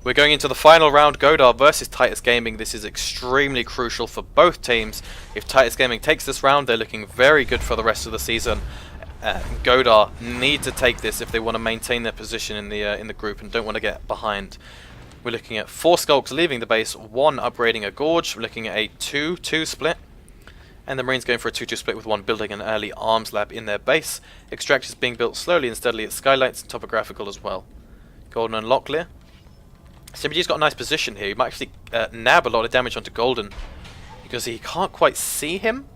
We're going into the final round, Goðar versus Titus Gaming. This is extremely crucial for both teams. If Titus Gaming takes this round, they're looking very good for the rest of the season. Goðar need to take this if they want to maintain their position in the group and don't want to get behind. We're looking at 4 Skulks leaving the base, 1 upgrading a Gorge. We're looking at a 2-2 split. And the Marines going for a 2-2 split with 1 building an early arms lab in their base. Extractors being built slowly and steadily at Skylights and topographical as well. Golden and Locklear. Simbaji's got a nice position here. He might actually nab a lot of damage onto Golden because he can't quite see him.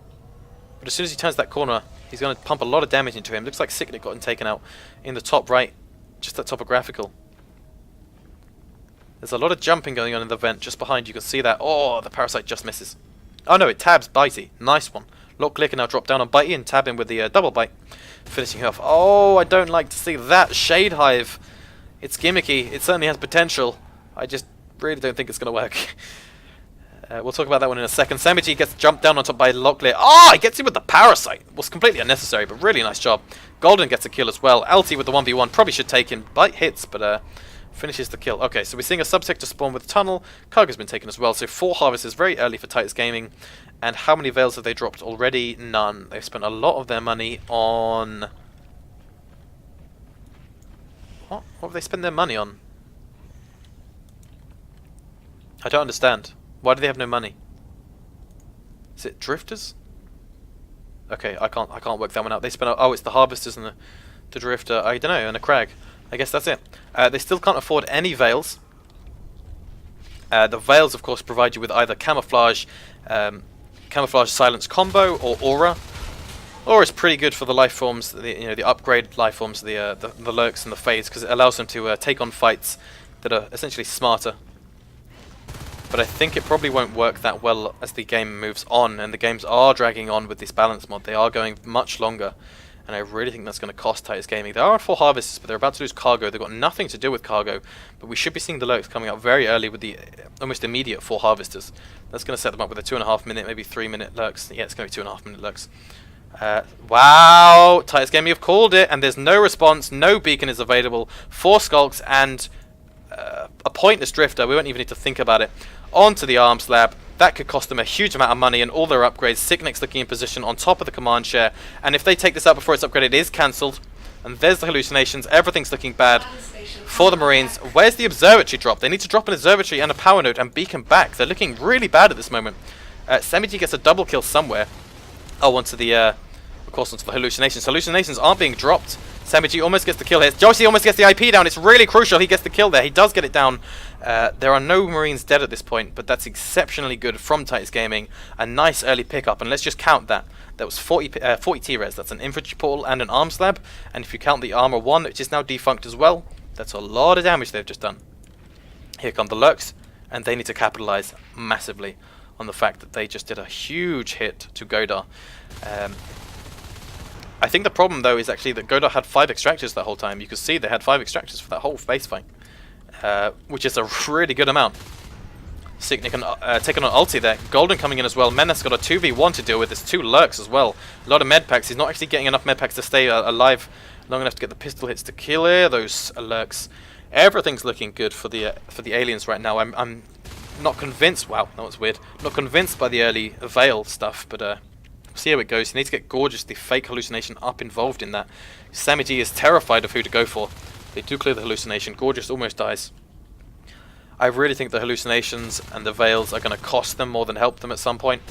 But as soon as he turns that corner, he's going to pump a lot of damage into him. Looks like Sicknick got him taken out in the top right, just that topographical. There's a lot of jumping going on in the vent just behind. You can see that. Oh, the Parasite just misses. Oh no, it tabs Bitey. Nice one. Lock-Click can now drop down on Bitey and tab him with the double bite. Finishing her off. Oh, I don't like to see that. Shade Hive. It's gimmicky. It certainly has potential. I just really don't think it's going to work. We'll talk about that one in a second. Samiji gets jumped down on top by Locklear. Oh, he gets him with the Parasite. It was completely unnecessary, but really nice job. Golden gets a kill as well. LT with the 1v1. Probably should take him. Bite hits, but finishes the kill. Okay, so we're seeing a subsector spawn with Tunnel. Cargo's been taken as well. So 4 harvests very early for Titus Gaming. And how many Veils have they dropped already? None. They've spent a lot of their money on... What have they spent their money on? I don't understand. Why do they have no money? Is it Drifters? Okay, I can't work that one out. They spent... Oh, it's the Harvesters and the Drifter. I don't know, and a Crag. I guess that's it. They still can't afford any Veils. The Veils, of course, provide you with either Camouflage, Camouflage Silence combo, or Aura. Aura is pretty good for the life forms, the upgrade life forms, the Lurks and the Fades, because it allows them to take on fights that are essentially smarter. But I think it probably won't work that well as the game moves on, and the games are dragging on with this balance mod. They are going much longer. And I really think that's going to cost Titus Gaming. They are on 4 harvests, but they're about to lose Cargo. They've got nothing to do with Cargo. But we should be seeing the Lurks coming out very early with the almost immediate 4 Harvesters. That's going to set them up with a 2.5 minute, maybe 3 minute Lurks. Yeah, it's going to be 2.5 minute Lurks. Wow! Titus Gaming have called it, and there's no response. No beacon is available. 4 Skulks and a pointless Drifter. We won't even need to think about it. On to the Arms Lab. That could cost them a huge amount of money and all their upgrades. Sicknick's looking in position on top of the command share. And if they take this out before it's upgraded, it is cancelled. And there's the hallucinations. Everything's looking bad for the Marines. Where's the observatory drop? They need to drop an observatory and a power node and beacon back. They're looking really bad at this moment. Samiji gets a double kill somewhere. Oh, onto the, of course, onto the hallucinations. Hallucinations aren't being dropped. Samiji almost gets the kill here. Josie almost gets the IP down. It's really crucial he gets the kill there. He does get it down. There are no Marines dead at this point, but that's exceptionally good from Titus Gaming. A nice early pickup, and let's just count that. That was 40 T-Res. That's an infantry portal and an arms lab. And if you count the armor 1, which is now defunct as well, that's a lot of damage they've just done. Here come the Lurks, and they need to capitalize massively on the fact that they just did a huge hit to Goðar. I think the problem, though, is actually that Goðar had 5 extractors that whole time. You can see they had 5 extractors for that whole base fight. Which is a really good amount. Sicknick taking on ulti there. Golden coming in as well. Menace got a 2v1 to deal with. There's 2 Lurks as well. A lot of med packs. He's not actually getting enough med packs to stay alive long enough to get the pistol hits to clear those Lurks. Everything's looking good for the aliens right now. I'm not convinced. Wow, that was weird. Not convinced by the early Veil stuff, but we'll see how it goes. You need to get Gorgeous, the fake hallucination, up involved in that. Samiji is terrified of who to go for. They do clear the hallucination. Gorgeous almost dies. I really think the hallucinations and the Veils are going to cost them more than help them at some point.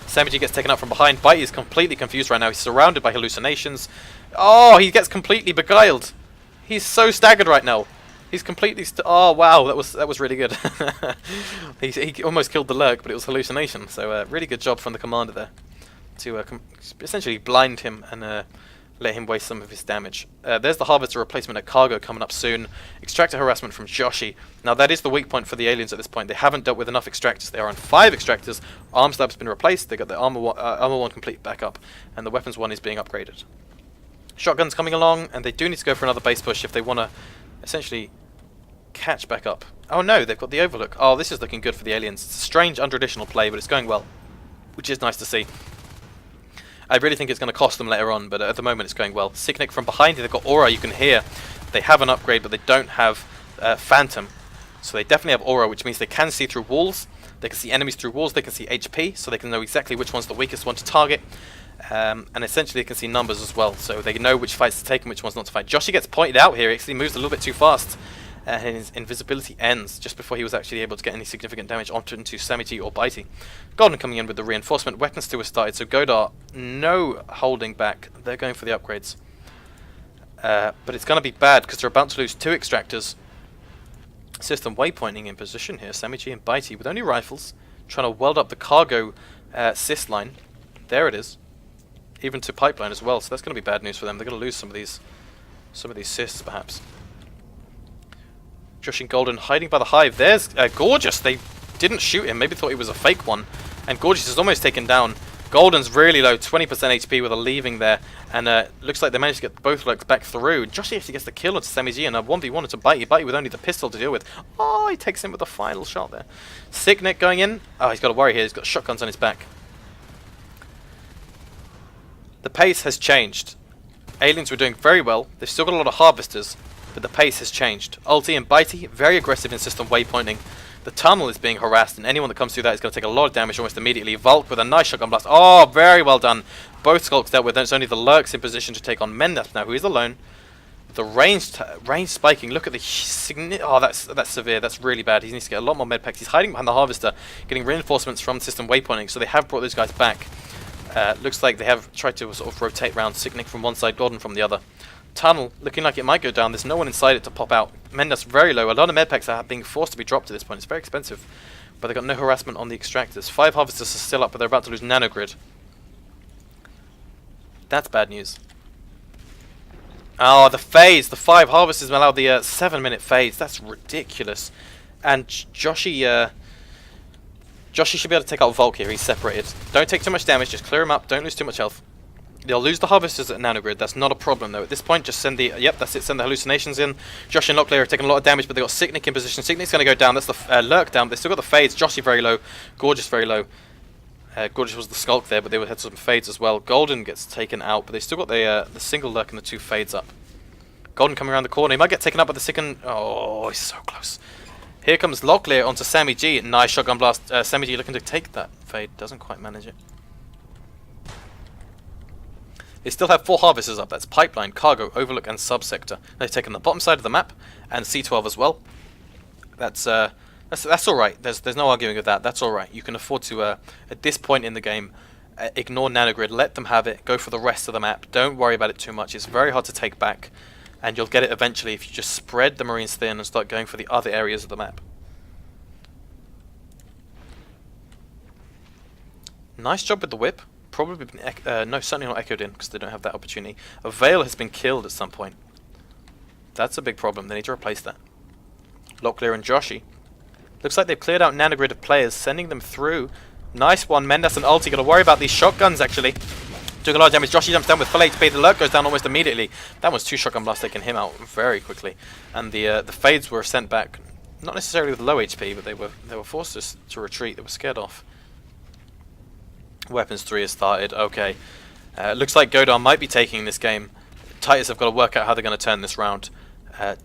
Samiji gets taken out from behind. Bitey is completely confused right now. He's surrounded by hallucinations. Oh, he gets completely beguiled. He's so staggered right now. He's completely... Oh, wow. That was really good. he almost killed the Lurk, but it was hallucination. So really good job from the commander there to essentially blind him and... let him waste some of his damage. There's the Harvester replacement at Cargo coming up soon. Extractor harassment from Joshi. Now that is the weak point for the aliens at this point. They haven't dealt with enough extractors. They are on 5 extractors. Arms lab's been replaced. They got the armor 1 complete back up, and the weapons 1 is being upgraded. Shotgun's coming along, and they do need to go for another base push if they want to essentially catch back up. Oh no, they've got the overlook. Oh, this is looking good for the aliens. It's a strange, untraditional play, but it's going well, which is nice to see. I really think it's going to cost them later on, but at the moment it's going well. Sicknick from behind, they've got Aura, you can hear. They have an upgrade, but they don't have Phantom. So they definitely have aura, which means they can see through walls. They can see enemies through walls. They can see HP, so they can know exactly which one's the weakest one to target. And essentially they can see numbers as well, so they know which fights to take and which ones not to fight. Joshi gets pointed out here. He actually moves a little bit too fast. And his invisibility ends just before he was actually able to get any significant damage onto Samiji or Bitey. Goðar coming in with the reinforcement. Weapons 2 has started, so Goðar, no holding back. They're going for the upgrades. But it's going to be bad because they're about to lose 2 extractors. System waypointing in position here. Samiji and Bitey with only rifles, trying to weld up the cargo sys line. There it is. Even to pipeline as well, so that's going to be bad news for them. They're going to lose some of these systs perhaps. Josh and Golden hiding by the hive. There's Gorgeous. They didn't shoot him. Maybe thought he was a fake one. And Gorgeous is almost taken down. Golden's really low, 20% HP with a leaving there. And looks like they managed to get both lurks back through. Joshi actually gets the kill onto Samiji and a 1v1 into Bitey. Bitey with only the pistol to deal with. Oh, he takes him with the final shot there. Signet going in. Oh, he's got to worry here. He's got shotguns on his back. The pace has changed. Aliens were doing very well. They've still got a lot of harvesters. But the pace has changed. Ulti and Bitey, very aggressive in system waypointing. The tunnel is being harassed, and anyone that comes through that is going to take a lot of damage almost immediately. Vulk with a nice shotgun blast. Oh, very well done. Both skulks dealt with. It's only the lurks in position to take on Mendath now, who is alone. The range spiking. Look at the oh, that's severe. That's really bad. He needs to get a lot more med packs. He's hiding behind the harvester, getting reinforcements from system waypointing. So they have brought those guys back. Looks like they have tried to sort of rotate around Signic from one side, Gordon from the other. Tunnel looking like it might go down. There's no one inside it to pop out. Mendath's very low. A lot of medpacks are being forced to be dropped at this point. It's very expensive. But they've got no harassment on the extractors. 5 harvesters are still up, but they're about to lose nanogrid. That's bad news. Oh, the phase. The 5 harvesters allowed the 7-minute phase. That's ridiculous. And Joshi should be able to take out Vulk here. He's separated. Don't take too much damage. Just clear him up. Don't lose too much health. They'll lose the harvesters at nanogrid. That's not a problem though. At this point, just send the yep. That's it. Send the hallucinations in. Josh and Locklear are taking a lot of damage, but they got Signic in position. Signic's going to go down. That's the lurk down. They still got the fades. Joshi very low. Gorgeous very low. Gorgeous was the skulk there, but they had some fades as well. Golden gets taken out, but they still got the single lurk and the 2 fades up. Golden coming around the corner. He might get taken up by the second. Oh, he's so close. Here comes Locklear onto Sammy G. Nice shotgun blast. Sammy G looking to take that fade. Doesn't quite manage it. They still have 4 harvesters up. That's Pipeline, Cargo, Overlook, and Subsector. They've taken the bottom side of the map and C12 as well. That's all right. There's no arguing with that. That's all right. You can afford to at this point in the game ignore nanogrid. Let them have it. Go for the rest of the map. Don't worry about it too much. It's very hard to take back, and you'll get it eventually if you just spread the Marines thin and start going for the other areas of the map. Nice job with the whip. Probably been no, certainly not echoed in because they don't have that opportunity. A Veil has been killed at some point. That's a big problem. They need to replace that. Locklear and Joshi. Looks like they've cleared out nanogrid of players, sending them through. Nice one. Mendath and Ulti. Got to worry about these shotguns actually. Doing a lot of damage. Joshi jumps down with full HP. The lurk goes down almost immediately. That was 2 shotgun blasts taking him out very quickly. And the fades were sent back, not necessarily with low HP, but they were forced to retreat. They were scared off. Weapons 3 has started. Okay. Looks like Go'ar might be taking this game. Titus have got to work out how they're going to turn this round.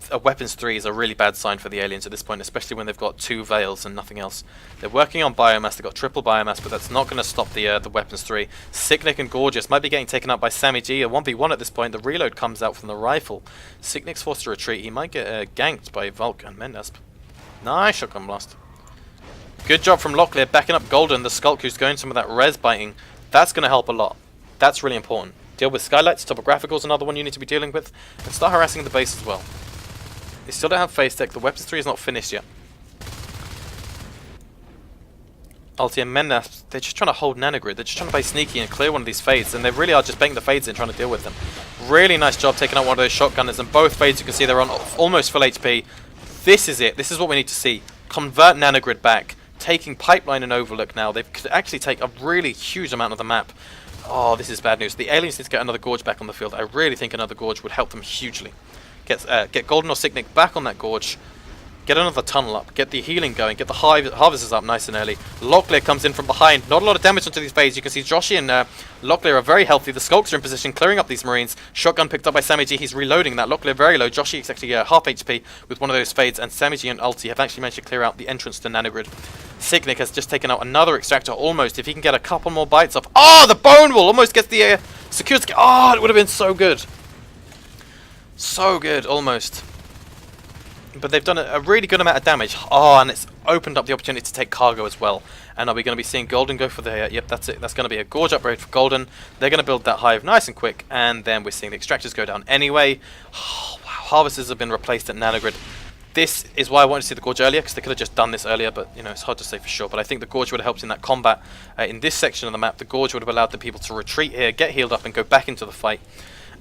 A Weapons 3 is a really bad sign for the aliens at this point, especially when they've got 2 Veils and nothing else. They're working on biomass. They've got triple biomass, but that's not going to stop the Weapons 3. Signic and Gorgeous might be getting taken out by Sammy G. A 1v1 at this point. The reload comes out from the rifle. Signic's forced to retreat. He might get ganked by Vulk and Mendath. Nice shotgun blast. Good job from Locklear backing up Golden, the Skulk, who's going some of that res biting. That's going to help a lot. That's really important. Deal with Skylights, Topographical's another one you need to be dealing with. And start harassing the base as well. They still don't have phase tech. The Weapons 3 is not finished yet. Ulti and Mendath, they're just trying to hold nanogrid. They're just trying to play sneaky and clear one of these fades. And they really are just banging the fades in, trying to deal with them. Really nice job taking out one of those shotgunners. And both fades, you can see they're on almost full HP. This is it. This is what we need to see. Convert nanogrid back. Taking Pipeline and Overlook now. They could actually take a really huge amount of the map. Oh, this is bad news. The aliens need to get another Gorge back on the field. I really think another Gorge would help them hugely. Get Golden or Signic back on that Gorge. Get another tunnel up, get the healing going, get the harvesters up nice and early. Locklear comes in from behind, not a lot of damage onto these fades. You can see Joshi and Locklear are very healthy. The Skulks are in position, clearing up these Marines. Shotgun picked up by Sammy G, he's reloading that. Locklear very low, Joshi is actually half HP with one of those fades, and Sammy G and Ulti have actually managed to clear out the entrance to Nanogrid. Signic has just taken out another extractor almost. If he can get a couple more bites off. Oh, the bone wall almost gets the security. Oh, it would have been so good. So good, almost. But they've done a really good amount of damage. Oh, and it's opened up the opportunity to take cargo as well. And are we going to be seeing Golden go for the... yep, that's it. That's going to be a Gorge upgrade for Golden. They're going to build that hive nice and quick. And then we're seeing the extractors go down anyway. Oh, wow. Harvesters have been replaced at Nanogrid. This is why I wanted to see the Gorge earlier, because they could have just done this earlier. But, you know, it's hard to say for sure. But I think the Gorge would have helped in that combat. In this section of the map, the Gorge would have allowed the people to retreat here, get healed up, and go back into the fight.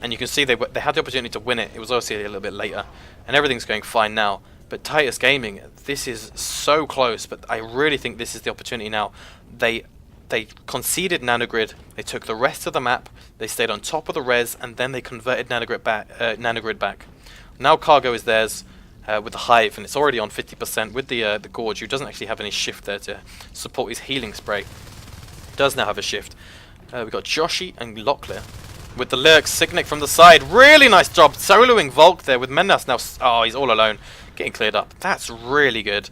And you can see they had the opportunity to win it. It was obviously a little bit later. And everything's going fine now. But Titus Gaming, this is so close, but I really think this is the opportunity now. They conceded Nanogrid, they took the rest of the map, they stayed on top of the res, and then they converted Nanogrid back. Now cargo is theirs with the hive, and it's already on 50% with the Gorge, who doesn't actually have any shift there to support his healing spray. Does now have a shift. We've got Joshi and Locklear. With the Lurks, Signic from the side. Really nice job soloing Volk there with Mennas now. Oh, he's all alone. Getting cleared up. That's really good.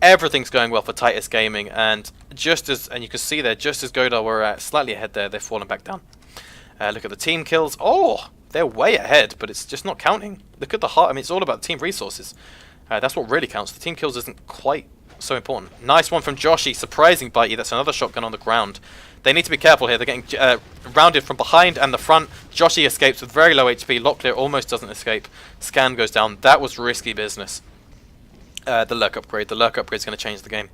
Everything's going well for Titus Gaming. And just as, and you can see there, just as Goðar were slightly ahead there, they've fallen back down. Look at the team kills. Oh, they're way ahead, but it's just not counting. Look at the heart. I mean, it's all about team resources. That's what really counts. The team kills isn't quite so important. Nice one from Joshi. Surprising bitey. That's another shotgun on the ground. They need to be careful here. They're getting rounded from behind and the front. Joshi escapes with very low HP. Locklear almost doesn't escape. Scan goes down. That was risky business. The Lurk upgrade. The Lurk upgrade is going to change the game.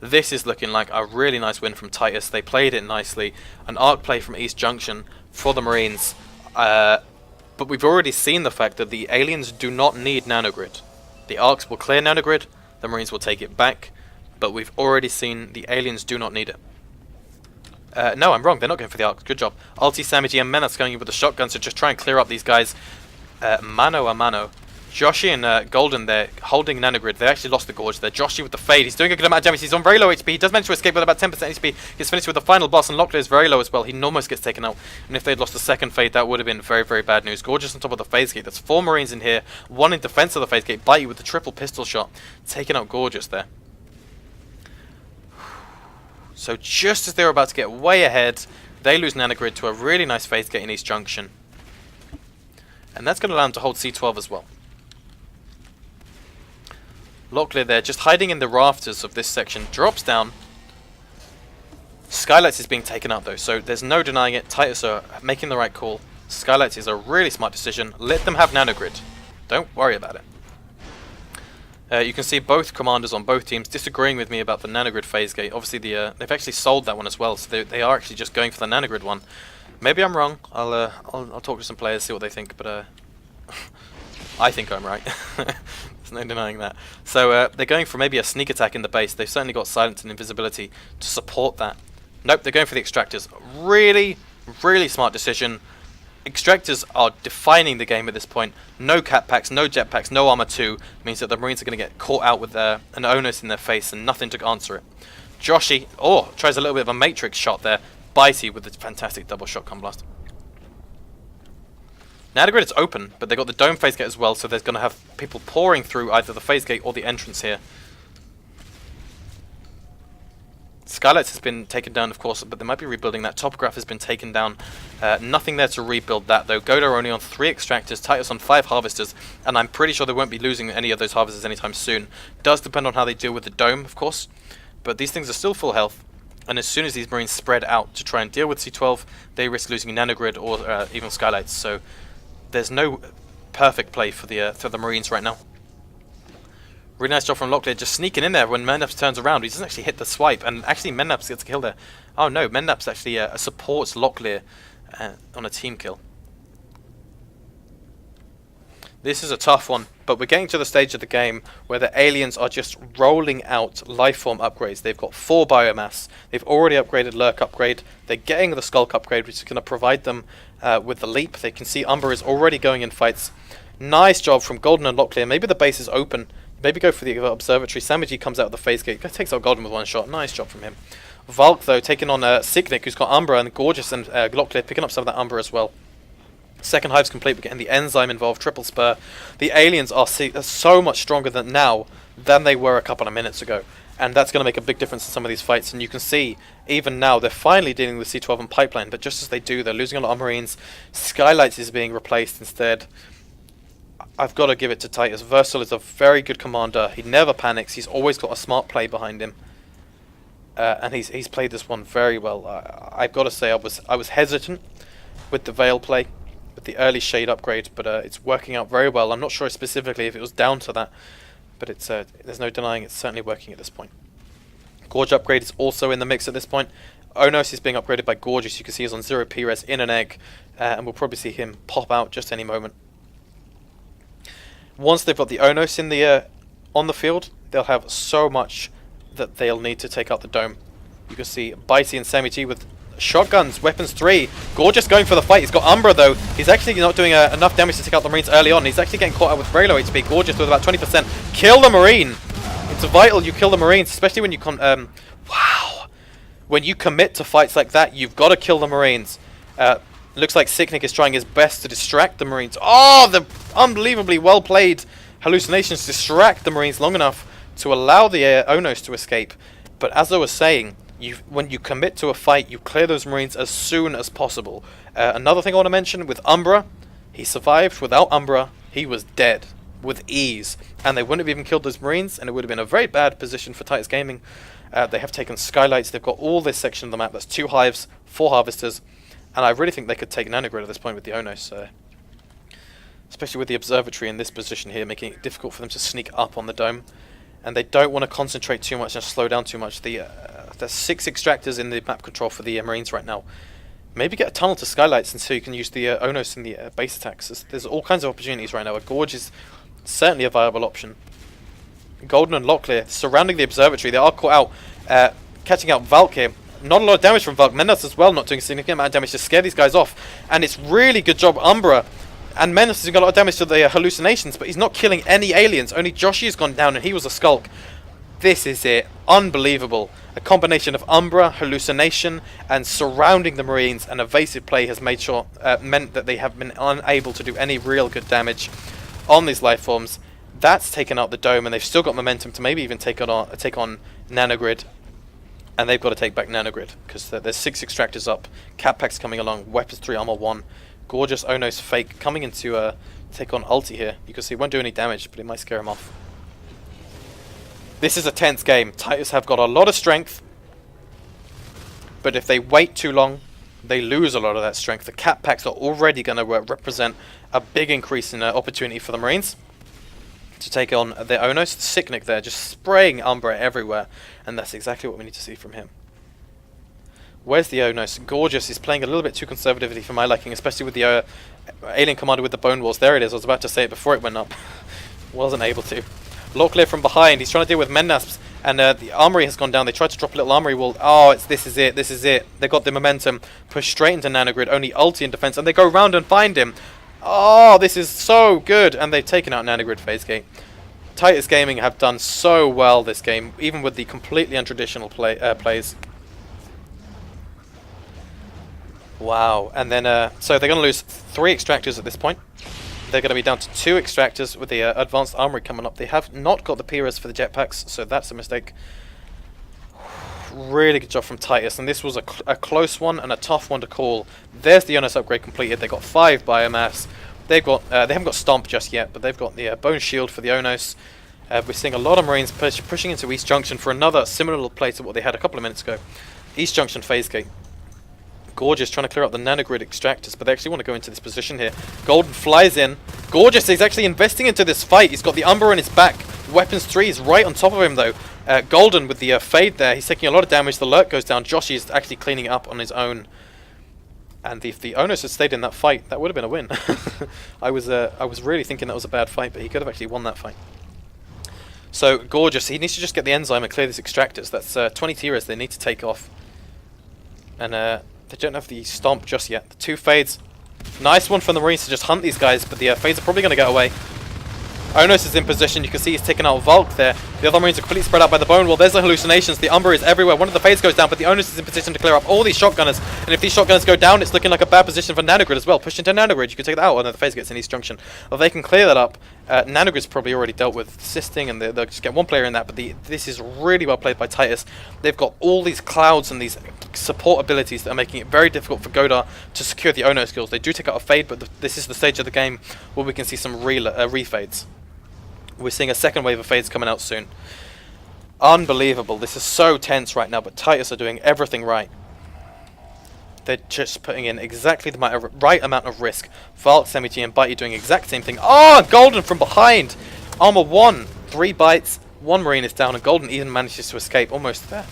This is looking like a really nice win from Titus. They played it nicely. An arc play from East Junction for the Marines. But we've already seen the fact that the aliens do not need Nanogrid. The arcs will clear Nanogrid. The Marines will take it back. But we've already seen the aliens do not need it. No, I'm wrong. They're not going for the arcs. Good job. Ulti, Samiji, and Menas going in with the shotguns to just try and clear up these guys. Mano a mano. Joshi and Golden, they're holding Nanogrid. They actually lost the Gorge there. Joshi with the fade. He's doing a good amount of damage. He's on very low HP. He does manage to escape with about 10% HP. He's finished with the final boss, and Locklear is very low as well. He almost gets taken out. And if they'd lost the second fade, that would have been very, very bad news. Gorgeous on top of the phase gate. There's 4 Marines in here. 1 in defense of the phase gate. Bite you with the triple pistol shot. Taking out Gorgeous there. So just as they were about to get way ahead, they lose Nanogrid to a really nice phase gate in East Junction. And that's going to allow them to hold C12 as well. Locklear there, just hiding in the rafters of this section, drops down. Skylights is being taken out though, so there's no denying it. Titus are making the right call. Skylights is a really smart decision. Let them have Nanogrid. Don't worry about it. You can see both commanders on both teams disagreeing with me about the Nanogrid phase gate. Obviously, they've actually sold that one as well, so they are actually just going for the Nanogrid one. Maybe I'm wrong. I'll talk to some players, see what they think, but I think I'm right. There's no denying that. So they're going for maybe a sneak attack in the base. They've certainly got silence and invisibility to support that. Nope, they're going for the extractors. Really, really smart decision. Extractors are defining the game at this point. No cap packs, no jet packs, no armor 2 means that the Marines are going to get caught out with an onus in their face and nothing to answer it. Joshi, tries a little bit of a matrix shot there. Bitey with the fantastic double shotgun blast. Nanogrid is open, but they've got the dome phase gate as well, so there's going to have people pouring through either the phase gate or the entrance here. Skylights has been taken down, of course, but they might be rebuilding that. Topograph has been taken down. Nothing there to rebuild that, though. Goðar only on 3 extractors, Titus on 5 harvesters, and I'm pretty sure they won't be losing any of those harvesters anytime soon. Does depend on how they deal with the dome, of course, but these things are still full health, and as soon as these Marines spread out to try and deal with C12, they risk losing Nanogrid or even Skylights, so there's no perfect play for the Marines right now. Really nice job from Locklear, just sneaking in there when Mennaps turns around. He doesn't actually hit the swipe, and actually Mennaps gets killed there. Oh no, Mennaps actually supports Locklear on a team kill. This is a tough one, but we're getting to the stage of the game where the aliens are just rolling out lifeform upgrades. They've got 4 biomass. They've already upgraded Lurk upgrade. They're getting the Skulk upgrade, which is going to provide them with the leap. They can see Umber is already going in fights. Nice job from Golden and Locklear. Maybe the base is open. Maybe go for the observatory. Samiji comes out of the phase gate. Takes out Golden with one shot. Nice job from him. Valk, though, taking on Signic, who's got Umbra, and Gorgeous and Glockclear picking up some of that Umbra as well. Second hive's complete. We're getting the enzyme involved. Triple spur. The aliens are so much stronger now than they were a couple of minutes ago. And that's going to make a big difference in some of these fights. And you can see, even now, they're finally dealing with C12 and Pipeline. But just as they do, they're losing a lot of Marines. Skylights is being replaced instead. I've got to give it to Titus. Versal is a very good commander. He never panics. He's always got a smart play behind him. And he's played this one very well. I've got to say, I was hesitant with the Veil play, with the early Shade upgrade, but it's working out very well. I'm not sure specifically if it was down to that, but it's there's no denying it's certainly working at this point. Gorge upgrade is also in the mix at this point. Onos is being upgraded by Gorgeous. You can see he's on 0 P-res in an egg, and we'll probably see him pop out just any moment. Once they've got the Onos in the on the field, they'll have so much that they'll need to take out the dome. You can see Bitey and Sammy G with shotguns, weapons 3. Gorgeous going for the fight. He's got Umbra though. He's actually not doing enough damage to take out the Marines early on. He's actually getting caught out with very low HP. Gorgeous with about 20%. Kill the Marine. It's vital you kill the Marines, especially when you wow. When you commit to fights like that, you've got to kill the Marines. Looks like Signic is trying his best to distract the Marines. Oh, the unbelievably well played hallucinations distract the Marines long enough to allow the Onos to escape. But as I was saying, when you commit to a fight, you clear those Marines as soon as possible. Another thing I want to mention, with Umbra, he survived. Without Umbra, he was dead with ease. And they wouldn't have even killed those Marines, and it would have been a very bad position for Titus Gaming. They have taken Skylights. They've got all this section of the map. That's 2 hives, 4 harvesters. And I really think they could take Nanogrid at this point with the Onos. Especially with the observatory in this position here, making it difficult for them to sneak up on the dome. And they don't want to concentrate too much and slow down too much. There's 6 extractors in the map control for the Marines right now. Maybe get a tunnel to Skylights and so you can use the Onos in the base attacks. There's all kinds of opportunities right now. A Gorge is certainly a viable option. Golden and Locklear surrounding the observatory. They are caught out, catching out Valk here. Not a lot of damage from Valk. Menace as well, not doing a significant amount of damage to scare these guys off. And it's really good job Umbra. And Menace has got a lot of damage to the hallucinations, but he's not killing any aliens. Only Joshi has gone down and he was a skulk. This is it. Unbelievable. A combination of Umbra, hallucination, and surrounding the Marines, and evasive play has meant that they have been unable to do any real good damage on these life forms. That's taken out the dome, and they've still got momentum to maybe even take on Nanogrid. And they've got to take back Nanogrid, because there's 6 extractors up, Cat Packs coming along, Weapons 3, Armor 1, Gorgeous Onos Fake coming in to take on Ulti here. You can see it won't do any damage, but it might scare him off. This is a tense game. Titus have got a lot of strength, but if they wait too long, they lose a lot of that strength. The Cat Packs are already going to represent a big increase in opportunity for the Marines to take on their Onos. Signic there, just spraying Umbra everywhere, and that's exactly what we need to see from him. Where's the Onos? Gorgeous is playing a little bit too conservatively for my liking, especially with the Alien Commander with the Bone Walls. There it is, I was about to say it before it went up. Wasn't able to. Locklear from behind, he's trying to deal with Menasps, and the armory has gone down. They tried to drop a little armory wall. Oh, this is it, this is it. They got the momentum, pushed straight into Nanogrid, only Ulti in defense, and they go round and find him. Oh, this is so good, and they've taken out Nanogrid phase gate. Titus Gaming have done so well this game, even with the completely untraditional plays. Wow, and then so they're going to lose 3 extractors at this point. They're going to be down to 2 extractors with the advanced armory coming up. They have not got the P-res for the jetpacks, so that's a mistake. Really good job from Titus, and this was a close one and a tough one to call. There's the Onos upgrade completed. They got 5 biomass. They've got they haven't got Stomp just yet, but they've got the Bone Shield for the Onos. We're seeing a lot of Marines pushing into East Junction for another similar play to what they had a couple of minutes ago. East Junction phase gate. Gorgeous trying to clear out the Nanogrid extractors, but they actually want to go into this position here. Golden flies in. Gorgeous is actually investing into this fight. He's got the Umbra on his back. Weapons 3 is right on top of him though. Golden with the fade there. He's taking a lot of damage. The lurk goes down. Joshi is actually cleaning it up on his own. And if the Onos had stayed in that fight, that would have been a win. I was really thinking that was a bad fight, but he could have actually won that fight. So Gorgeous, he needs to just get the enzyme and clear these extractors. That's 20 T-res they need to take off. And they don't have the Stomp just yet. The 2 fades. Nice one from the Marines to just hunt these guys, but the fades are probably going to get away. Onos is in position. You can see he's taking out Valk there. The other Marines are completely spread out by the bone wall. There's the hallucinations. The Umber is everywhere. One of the Phase goes down, but the Onos is in position to clear up all these shotgunners. And if these shotgunners go down, it's looking like a bad position for Nanogrid as well. Push into Nanogrid. You can take that out. And then the Phase gets in East Junction. Well, they can clear that up. Nanogrid's probably already dealt with assisting, and they'll just get one player in that. But this is really well played by Titus. They've got all these clouds and these support abilities that are making it very difficult for Go'ar to secure the Ono skills. They do take out a fade, but this is the stage of the game where we can see some refades. We're seeing a second wave of fades coming out soon. Unbelievable. This is so tense right now, but Titus are doing everything right. They're just putting in exactly the right amount of risk. Valk, Semi-G, and Bitey doing exact same thing. Oh, Golden from behind! Armor 1, 3 bites, 1 Marine is down, and Golden even manages to escape. Almost there.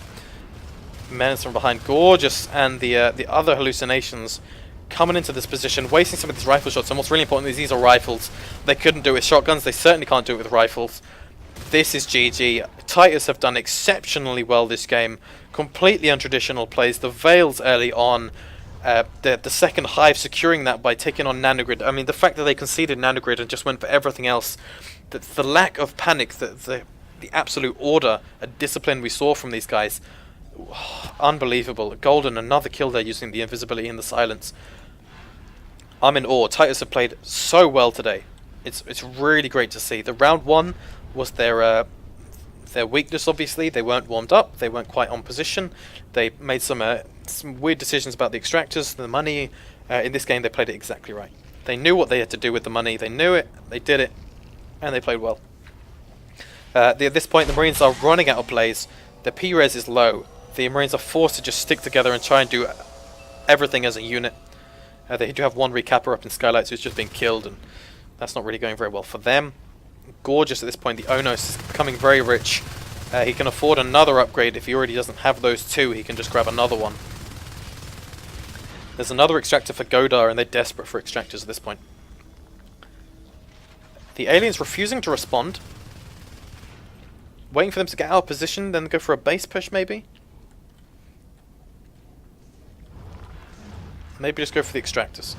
Menace from behind. Gorgeous, and the other hallucinations coming into this position, wasting some of these rifle shots. And what's really important is these are rifles. They couldn't do it with shotguns. They certainly can't do it with rifles. This is GG. Titus have done exceptionally well this game. Completely untraditional plays. The Veils early on. The second Hive securing that by taking on Nanogrid. I mean, the fact that they conceded Nanogrid and just went for everything else. The lack of panic, the absolute order and discipline we saw from these guys. Unbelievable. Golden, another kill there using the invisibility and the silence. I'm in awe. Titus have played so well today. It's really great to see. The round 1 was their weakness, obviously. They weren't warmed up. They weren't quite on position. They made some weird decisions about the extractors, the money. In this game, they played it exactly right. They knew what they had to do with the money. They knew it. They did it. And they played well. At this point, the Marines are running out of plays. The P-res is low. The Marines are forced to just stick together and try and do everything as a unit. They do have one recapper up in Skylights who's just been killed, and that's not really going very well for them. Gorgeous at this point. The Onos is becoming very rich. He can afford another upgrade. If he already doesn't have those 2, he can just grab another one. There's another extractor for Go'ar, and they're desperate for extractors at this point. The aliens refusing to respond. Waiting for them to get out of position, then go for a base push maybe? Maybe just go for the extractors.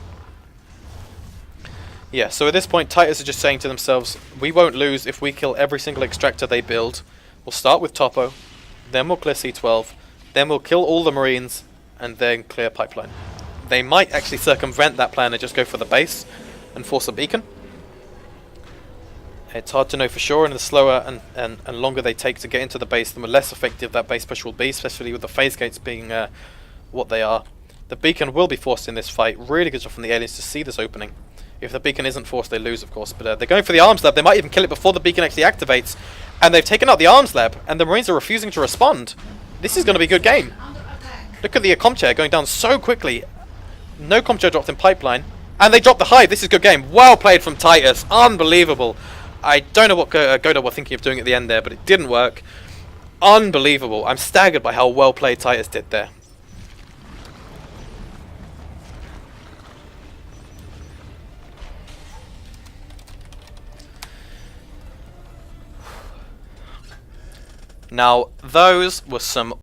Yeah, so at this point, Titus are just saying to themselves, we won't lose if we kill every single extractor they build. We'll start with Topo, then we'll clear C12, then we'll kill all the Marines, and then clear Pipeline. They might actually circumvent that plan and just go for the base and force a beacon. It's hard to know for sure, and the slower and longer they take to get into the base, the less effective that base push will be, especially with the phase gates being what they are. The beacon will be forced in this fight. Really good job from the aliens to see this opening. If the beacon isn't forced, they lose, of course. But they're going for the arms lab. They might even kill it before the beacon actually activates. And they've taken out the arms lab, and the Marines are refusing to respond. This is going to be a good game. Look at the comm chair going down so quickly. No comm chair dropped in Pipeline. And they dropped the Hive. This is a good game. Well played from Titus. Unbelievable. I don't know what Go'ar were thinking of doing at the end there, but it didn't work. Unbelievable. I'm staggered by how well played Titus did there. Now, those were some